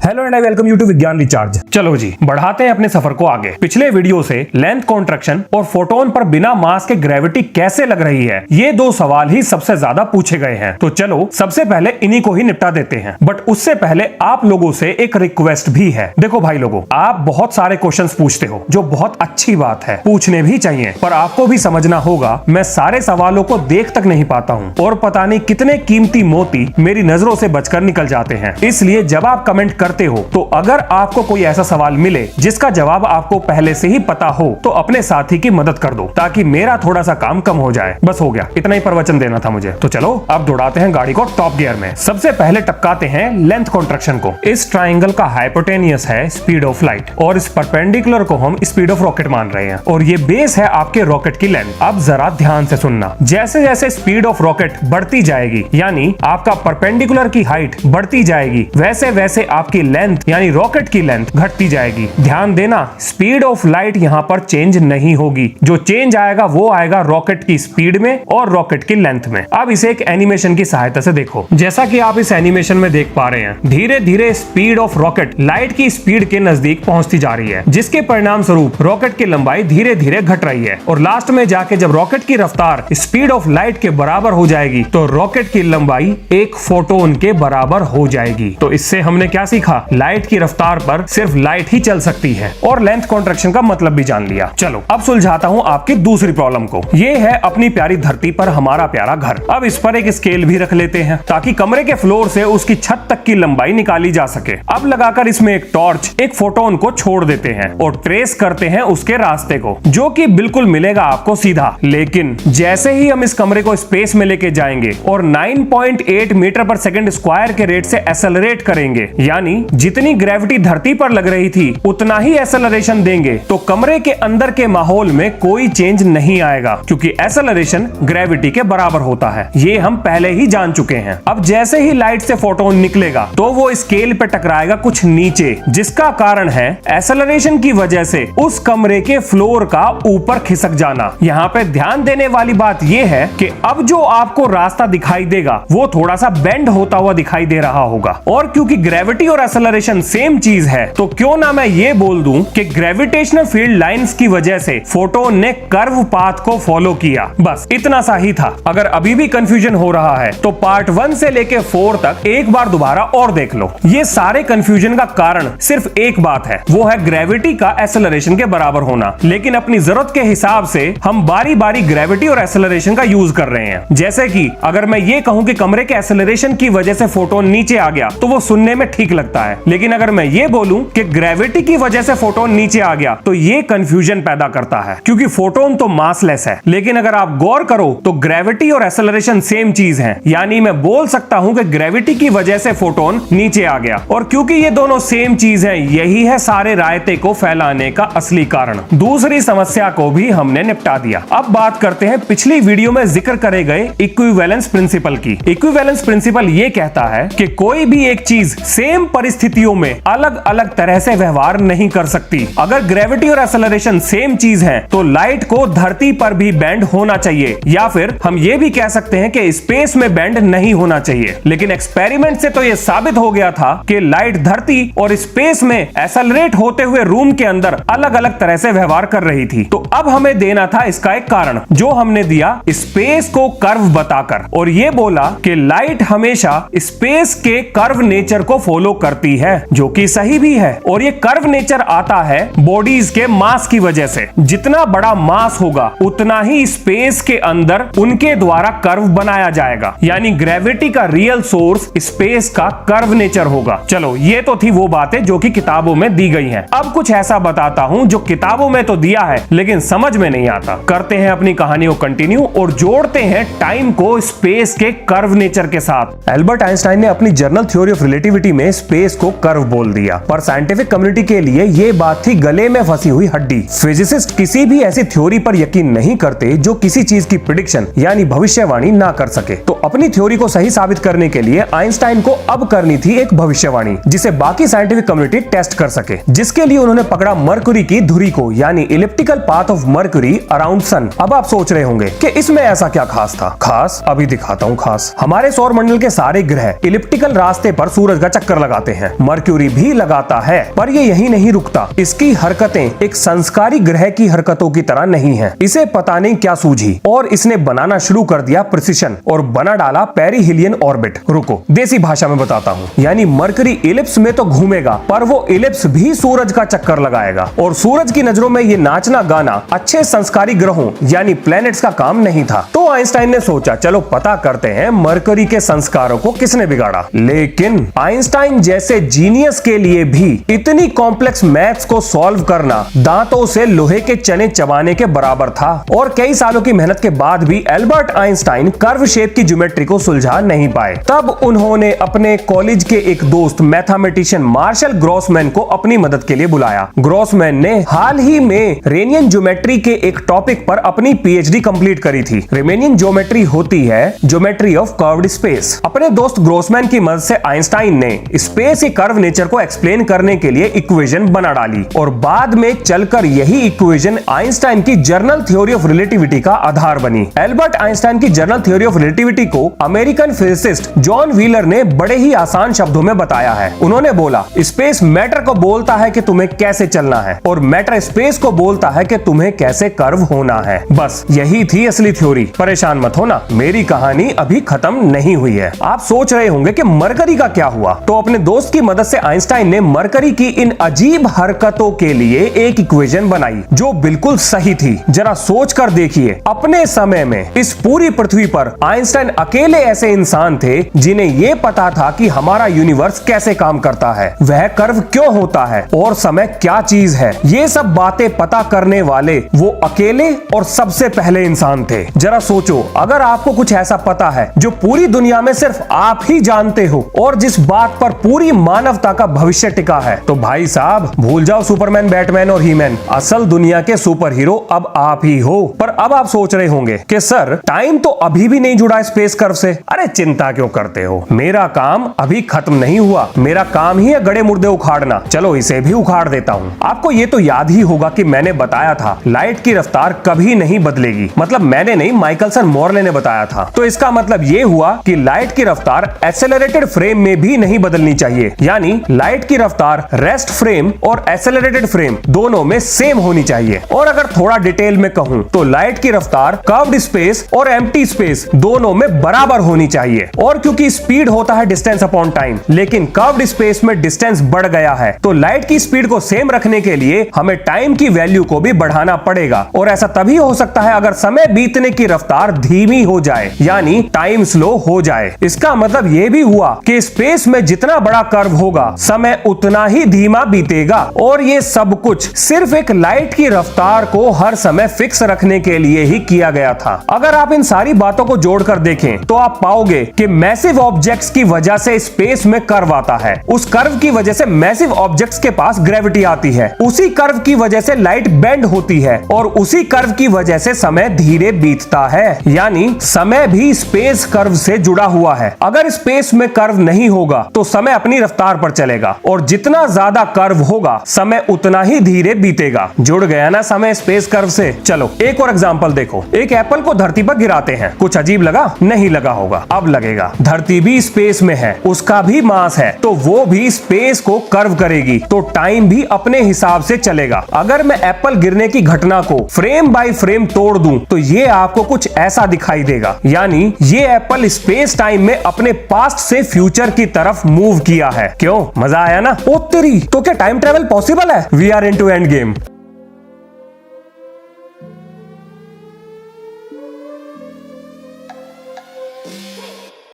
Hello and I welcome you to विज्ञान recharge. चलो जी बढ़ाते हैं अपने सफर को आगे। पिछले वीडियो से लेंथ कॉन्ट्रैक्शन और फोटोन पर बिना मास के ग्रेविटी कैसे लग रही है, ये दो सवाल ही सबसे ज्यादा पूछे गए हैं। तो चलो सबसे पहले इन्हीं को ही निपटा देते हैं। बट उससे पहले आप लोगों से एक रिक्वेस्ट भी है। देखो भाई लोगों, आप बहुत सारे क्वेश्चंस पूछते हो जो बहुत अच्छी बात है, पूछने भी चाहिए, पर आपको भी समझना होगा मैं सारे सवालों को देख तक नहीं पाता हूँ और पता नहीं कितने कीमती मोती मेरी नजरों से बचकर निकल जाते हैं। इसलिए जब आप कमेंट करते हो तो अगर आपको कोई ऐसा सवाल मिले जिसका जवाब आपको पहले से ही पता हो तो अपने साथी की मदद कर दो ताकि मेरा थोड़ा सा काम कम हो जाए। बस हो गया, इतना ही प्रवचन देना था मुझे। तो चलो अब दौड़ाते हैं गाड़ी को टॉप गियर में। सबसे पहले टपकाते हैं लेंथ कॉन्ट्रैक्शन को। इस ट्राइंगल का हाइपोटेनियस है स्पीड ऑफ लाइट और इस परपेंडिकुलर को हम स्पीड ऑफ रॉकेट मान रहे हैं और ये बेस है आपके रॉकेट की लेंथ। अब जरा ध्यान से सुनना, जैसे जैसे स्पीड ऑफ रॉकेट बढ़ती जाएगी यानी आपका परपेंडिकुलर की हाइट बढ़ती जाएगी, वैसे वैसे आपकी लेंथ यानी रॉकेट की लेंथ घटती जाएगी। ध्यान देना, स्पीड ऑफ लाइट यहाँ पर चेंज नहीं होगी। जो चेंज आएगा वो आएगा रॉकेट की स्पीड में और रॉकेट की लेंथ में। अब इसे एक एनिमेशन की सहायता से देखो। जैसा कि आप इस एनिमेशन में देख पा रहे हैं, धीरे धीरे स्पीड ऑफ रॉकेट लाइट की स्पीड के नजदीक पहुंचती जा रही है, जिसके परिणाम स्वरूप रॉकेट की लंबाई धीरे धीरे घट रही है और लास्ट में जाके जब रॉकेट की रफ्तार स्पीड ऑफ लाइट के बराबर हो जाएगी तो रॉकेट की लंबाई एक फोटोन के बराबर हो जाएगी। तो इससे हमने क्या सीखा? लाइट की रफ्तार पर सिर्फ लाइट ही चल सकती है और लेंथ कॉन्ट्रैक्शन का मतलब भी जान लिया। चलो अब सुलझाता हूँ आपकी दूसरी प्रॉब्लम को। ये है अपनी प्यारी धरती पर हमारा प्यारा घर। अब इस पर एक स्केल भी रख लेते हैं ताकि कमरे के फ्लोर से उसकी छत तक की लंबाई निकाली जा सके। अब लगाकर इसमें एक टॉर्च एक फोटोन को छोड़ देते हैं और ट्रेस करते हैं उसके रास्ते को, जो कि बिल्कुल मिलेगा आपको सीधा। लेकिन जैसे ही हम इस कमरे को स्पेस में लेके जाएंगे और 9.8 मीटर पर सेकंड स्क्वायर के रेट से एक्सेलरेट करेंगे, यानी जितनी ग्रेविटी धरती पर लग रही थी उतना ही एक्सेलरेशन देंगे, तो कमरे के अंदर के माहौल में कोई चेंज नहीं आएगा क्योंकि एक्सेलरेशन ग्रेविटी के बराबर होता है। ये हम पहले ही जान चुके हैं। अब जैसे ही लाइट से फोटोन निकलेगा तो वो स्केल पे टकराएगा कुछ नीचे, जिसका कारण है एक्सेलरेशन की वजह से उस कमरे के फ्लोर का ऊपर खिसक जाना। यहाँ पे ध्यान देने वाली बात यह है कि अब जो आपको रास्ता दिखाई देगा वो थोड़ा सा बेंड होता हुआ दिखाई दे रहा होगा, और क्योंकि ग्रेविटी और एक्सेलरेशन सेम चीज है तो क्यों ना मैं ये बोल दूं कि ग्रेविटेशनल फील्ड लाइंस की वजह से फोटोन ने कर्व पाथ को फॉलो किया। बस इतना सा ही था। अगर अभी भी कंफ्यूजन हो रहा है तो पार्ट 1 से लेके 4 तक एक बार दोबारा और देख लो। ये सारे कंफ्यूजन का कारण सिर्फ एक बात है, वो है ग्रेविटी का एक्सेलरेशन के बराबर होना। लेकिन अपनी जरूरत के हिसाब से हम बारी बारी ग्रेविटी और एक्सेलरेशन का यूज कर रहे हैं। जैसे कि अगर मैं ये कहूं कि कमरे के एक्सेलरेशन की वजह से फोटोन नीचे आ गया तो वो सुनने में ठीक लगता है, लेकिन अगर मैं ये बोलूं कि ग्रेविटी की वजह से फोटोन नीचे आ गया तो ये कंफ्यूजन पैदा करता है क्योंकि फोटोन तो मासलेस है। लेकिन अगर आप गौर करो तो ग्रेविटी और एक्सेलरेशन सेम चीज है, यानी मैं बोल सकता हूं कि ग्रेविटी की वजह से फोटोन नीचे आ गया, और क्योंकि ये दोनों सेम चीज है यही है सारे रायते को फैलाने का असली कारण। दूसरी समस्या को भी हमने निपटा दिया। अब बात करते हैं पिछली वीडियो में जिक्र करे गए इक्विवेलेंस प्रिंसिपल की। इक्विवेलेंस प्रिंसिपल ये कहता है कि कोई भी एक चीज सेम परिस्थितियों में अलग अलग तरह से व्यवहार नहीं कर सकती। अगर ग्रेविटी और एक्सेलरेशन सेम चीज है तो लाइट को धरती पर भी बेंड होना चाहिए, या फिर हम ये भी कह सकते हैं कि स्पेस में बेंड नहीं होना चाहिए। लेकिन एक्सपेरिमेंट से तो यह साबित हो गया था कि लाइट धरती और स्पेस में एक्सेलरेट होते हुए रूम के अंदर अलग अलग तरह से व्यवहार कर रही थी। तो अब हमें देना था इसका एक कारण, जो हमने दिया स्पेस को कर्व बताकर, और ये बोला कि लाइट हमेशा स्पेस के कर्व नेचर को फॉलो करती है, जो कि सही भी है। और ये कर्व नेचर आता है बॉडीज के मास की वजह से। जितना बड़ा मास होगा उतना ही स्पेस के अंदर उनके द्वारा कर्व बनाया जाएगा, यानी ग्रेविटी का रियल सोर्स स्पेस का कर्व नेचर होगा। चलो ये तो थी वो बातें जो कि किताबों में दी गई हैं। अब कुछ ऐसा बताता हूं जो किताबों में तो दिया है लेकिन समझ में नहीं आता। करते हैं अपनी कहानी को कंटिन्यू और जोड़ते हैं टाइम को स्पेस के कर्व नेचर के साथ। एल्बर्ट आइंस्टाइन ने अपनी जर्नल थ्योरी ऑफ रिलेटिविटी में स्पेस को कर्व बोल दिया, पर साइंटिफिक कम्युनिटी के लिए ये बात थी गले में फंसी हुई हड्डी। फिजिसिस्ट किसी भी ऐसी थ्योरी पर यकीन नहीं करते जो किसी चीज की प्रेडिक्शन यानी भविष्यवाणी ना कर सके। तो अपनी थ्योरी को सही साबित करने के लिए आइंस्टाइन को अब करनी थी एक भविष्यवाणी जिसे बाकी साइंटिफिक कम्युनिटी टेस्ट कर सके, जिसके लिए उन्होंने पकड़ा मरकुरी की धुरी को, यानी elliptical path of Mercury around sun. अब आप सोच रहे होंगे कि इसमें ऐसा क्या खास था? खास अभी दिखाता हूँ। खास हमारे सौर मंडल के सारे ग्रह इलिप्टिकल रास्ते पर सूरज का चक्कर लगाते हैं। मर्क्यूरी भी लगाता है, पर ये यही नहीं रुकता। इसकी हरकतें एक संस्कारी ग्रह की हरकतों की तरह नहीं है। इसे पता नहीं क्या सूझी और इसने बनाना शुरू कर दिया प्रिसिशन और बना डाला पेरिहिलियन ऑर्बिट। रुको, देसी भाषा में बताता हूँ। यानी मर्करी इलिप्स में तो घूमेगा, पर वो इलिप्स भी सूरज का चक्कर लगाएगा। और सूरज की नजरों में ये नाचना गाना अच्छे संस्कारी ग्रहों यानी प्लैनेट्स का काम नहीं था। तो आइंस्टाइन ने सोचा, चलो पता करते हैं मर्करी के संस्कारों को किसने बिगाड़ा। लेकिन आइंस्टाइन जैसे जीनियस के लिए भी इतनी कॉम्प्लेक्स मैथ्स को सॉल्व करना दांतों से लोहे के चने चबाने के बराबर था। और कई सालों की मेहनत के बाद भी एल्बर्ट आइंस्टाइन कर्व शेप की ज्योमेट्री को सुलझा नहीं पाए। तब उन्होंने अपने कॉलेज के एक दोस्त मैथमेटिशियन मार्शल ग्रॉसमैन को अपनी मदद के लिए बुलाया। ग्रॉसमैन ने हाल ही में रेनियन ज्योमेट्री के एक टॉपिक पर अपनी पीएचडी कंप्लीट करी थी। रेमेनियन ज्योमेट्री होती है ज्योमेट्री ऑफ कर्व्ड स्पेस। अपने दोस्त ग्रॉसमैन की मदद से आइंस्टाइन ने स्पेस के कर्व नेचर को एक्सप्लेन करने के लिए इक्वेशन बना डाली और बाद में चलकर यही इक्वेशन आइंस्टाइन की जनरल थ्योरी ऑफ रिलेटिविटी का आधार बनी। एल्बर्ट आइंस्टाइन की जनरल थ्योरी ऑफ रिलेटिविटी को अमेरिकन फिजिसिस्ट जॉन व्हीलर ने बड़े ही आसान शब्दों में बताया है। उन्होंने बोला, स्पेस मैटर को बोलता है कि तुम्हें कैसे चलना है और मैटर स्पेस को बोलता है कि तुम्हें कैसे कर्व होना है। बस यही थी असली थ्योरी। परेशान मत होना, मेरी कहानी अभी खत्म नहीं हुई है। आप सोच रहे होंगे कि मरकरी का क्या हुआ। तो अपने दोस्त की मदद से आइंस्टाइन ने मरकरी की इन अजीब हरकतों के लिए एक इक्वेशन बनाई जो बिल्कुल सही थी। जरा सोच कर देखिए, अपने समय में इस पूरी पृथ्वी पर आइंस्टाइन अकेले ऐसे इंसान थे जिन्हें यह पता था कि हमारा यूनिवर्स कैसे काम करता है, वह कर्व क्यों होता है और समय क्या चीज है। ये सब बातें पता करने वाले वो अकेले और सबसे पहले इंसान थे। जरा सोचो, अगर आपको कुछ ऐसा पता है जो पूरी दुनिया में सिर्फ आप ही जानते हो और जिस बात पर पूरी मानवता का भविष्य टिका है, तो भाई साहब भूल जाओ सुपरमैन, बैटमैन और हीमैन। असल दुनिया के सुपर हीरो अब आप ही हो। पर अब आप सोच रहे होंगे कि सर टाइम तो अभी भी नहीं जुड़ा स्पेस कर्व से। अरे चिंता क्यों करते हो, मेरा काम अभी खत्म नहीं हुआ। मेरा काम ही है गड़े मुर्दे उखाड़ना। चलो इसे भी उखाड़ देता हूँ। आपको ये तो याद ही होगा कि मैंने बताया था लाइट की रफ्तार कभी नहीं बदलेगी। मतलब मैंने नहीं, माइकलसन मोरले ने बताया था। तो इसका मतलब ये हुआ कि लाइट की रफ्तार एक्सेलरेटेड फ्रेम में भी नहीं बदलनी चाहिए। यानी लाइट की रफ्तार रेस्ट फ्रेम और एक्सेलरेटेड फ्रेम दोनों में सेम होनी चाहिए। और अगर थोड़ा डिटेल में कहूं तो लाइट की रफ्तार कर्व्ड स्पेस और एम्प्टी स्पेस दोनों में बराबर होनी चाहिए। और क्योंकि स्पीड होता है डिस्टेंस अपॉन टाइम, लेकिन कर्व्ड स्पेस में डिस्टेंस बढ़ गया है, तो लाइट की स्पीड को सेम रखने के लिए हमें टाइम की वैल्यू को भी बढ़ाना पड़ेगा। और ऐसा तभी हो सकता है अगर समय बीतने की रफ्तार धीमी हो जाए, यानी टाइम स्लो हो जाए। इसका मतलब यह भी हुआ कि स्पेस में जितना बड़ा कर्व होगा, समय उतना ही धीमा बीतेगा। और ये सब कुछ सिर्फ एक लाइट की रफ्तार को हर समय फिक्स रखने के लिए ही किया गया था। अगर आप इन सारी बातों को जोड़कर देखें तो आप पाओगे कि मैसिव ऑब्जेक्ट्स की वजह से स्पेस में कर्व आता है। उस कर्व की वजह से मैसिव ऑब्जेक्ट्स के पास ग्रेविटी आती है। उसी कर्व की वजह से लाइट बेंड होती है और उसी कर्व की वजह से समय धीरे बीतता है। यानी समय भी स्पेस कर्व से जुड़ा हुआ है। अगर स्पेस में कर्व नहीं होगा तो समय अपनी रफ्तार पर चलेगा और जितना ज्यादा कर्व होगा समय उतना ही धीरे बीतेगा। जुड़ गया ना समय स्पेस कर्व से। चलो एक और एग्जांपल देखो। एक एप्पल को धरती पर गिराते हैं, कुछ अजीब लगा? नहीं लगा होगा, अब लगेगा। धरती भी स्पेस में है, उसका भी मास है, तो वो भी स्पेस को कर्व करेगी, तो टाइम भी अपने हिसाब से चलेगा। अगर मैं एप्पल गिरने की घटना को फ्रेम बाय फ्रेम तोड़ दूं तो ये आपको कुछ ऐसा दिखाई देगा। यानी ये एप्पल स्पेस टाइम में अपने पास्ट से फ्यूचर की तरफ मूव किया है। क्यों? मजा आया ना? ओ तेरी, तो क्या टाइम ट्रेवल पॉसिबल है? We are into end game.